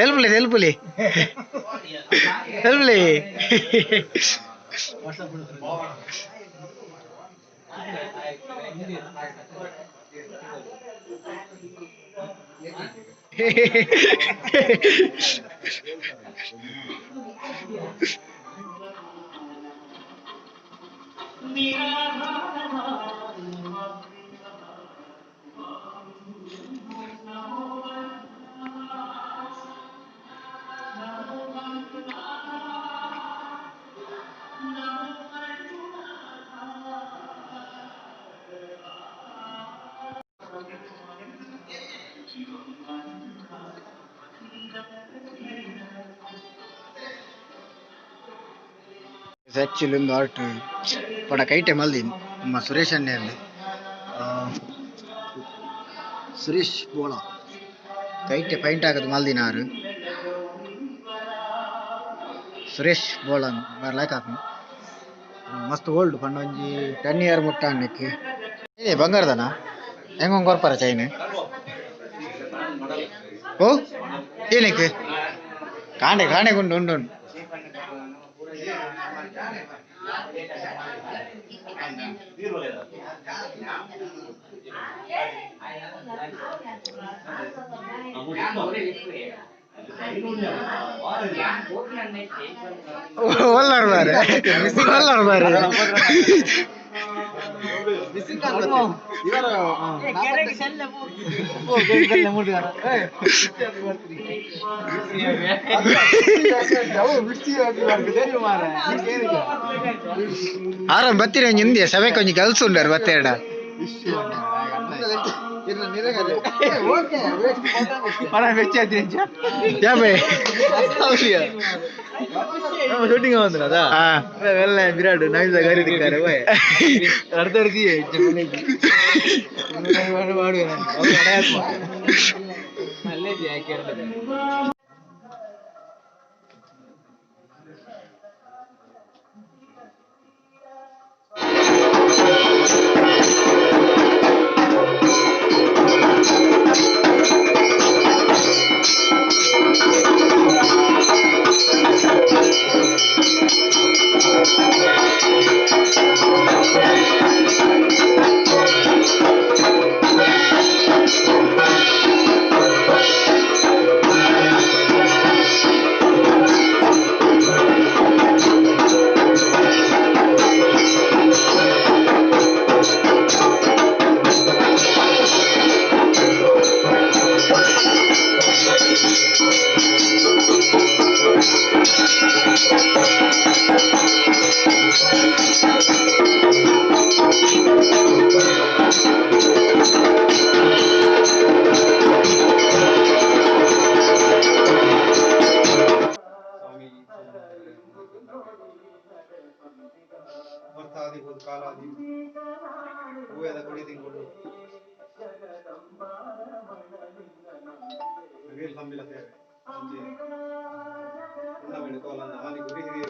ಹೆಲ್ಪ್ಲಿ ಹೆಲ್ಪ್ಲಿ ಹೆಲ್ಪ್ಲಿ actually ಒಂದು art ಪಡ ಕೈಟೆ ಮಲ್ದಿ ನಮ್ಮ ಸುರೇಶ್ ಅಣ್ಣೆ ಅಲ್ಲಿ ಸುರೇಶ್ ಬೋಳ ಕೈಟೆ ಪೈಂಟ್ ಆಗದು ಮಲ್ದಿನಾರು ಸುರೇಶ್ ಬೋಳ ಬರ್ಲಾಕ ಮಸ್ತ್ ಓಲ್ಡ್ ಪಂಡ ಒಂಜಿ 10 ಇಯರ್ ಮುಟ್ಟ ಅನ್ನಕ್ಕೆ ಏ ಬಂಗಾರದನ ಹೆಂಗೊಂದು ಕೊರ್ಪಾರ ಚೈನ್ ಓ ಏನಕ್ಕೆ ಕಾಂಡೆ ಕಾಂಡೆ ಗುಂಡು ಉಂಡು ಒಲ್ಲಾರ ಬಾರೆ ಒಲ್ಲಾರ ಬಾರೆ ಆರಾಮ್ ಬತ್ತೀರ ಹಿಂದೆ ಸಭೆ ಕೊಂಚ ಕೆಲಸ ಉಂಡಾರು ಬತ್ತೇಡ ಶೂಟಿಂಗ್ ಎಲ್ಲ ವಿರಾಟ್ ನೈಸ್ ಕರೀತಿದ್ದಾರೆ ಅರ್ಧ ಕಾಲಾದಿ ಹೂವೆದ ಕೊಡಿ ತಿಂಗಳು ವೇಲ್ ಸಂಬಿಲ ಸೇವೆ ಕೋಲನ್ನ ಹಾನಿ ಗುರಿ ಹಿರಿಯ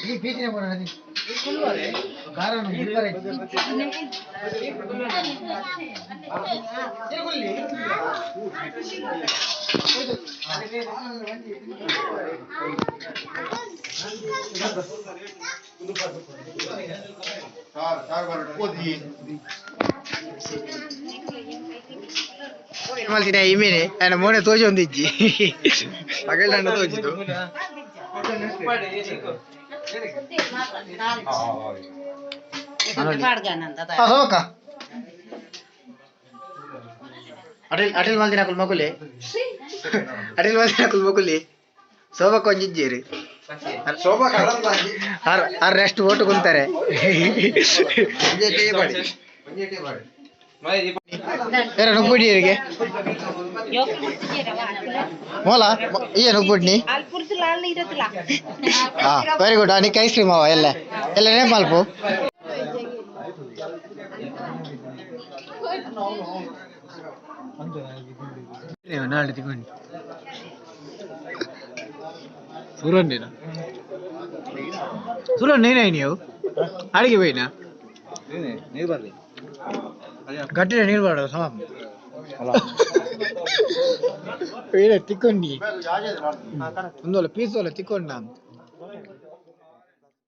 ಈ ಬೀಚ್ನೆ ಬರೋಣ ಕಾರಣ maltina imene ana mone tojo ndiji agenda ndo tojo asoka atil maltina kul makule atil maltina kul makule soba konjijere soba karan ar rest vote kunತಾರೆ era nukbudiyerige mola iya nukbudni very good ani ice cream ava ella ne malpo naali tikondi suran nena ನೀವು ಅಡಿಗೆ ಹೋಯ್ನಾ ನೀರು ಬರ್ಲಿ ಗಟ್ಟಿಲೆ ನೀರು ಬರೋದು ಸಮ ತಿಕ್ಕೊಂಡಿ ಒಂದೊಳ್ಳೆ piece ಒಳ್ಳೆ ತಿಕ್ಕೊಂಡು ನಾನು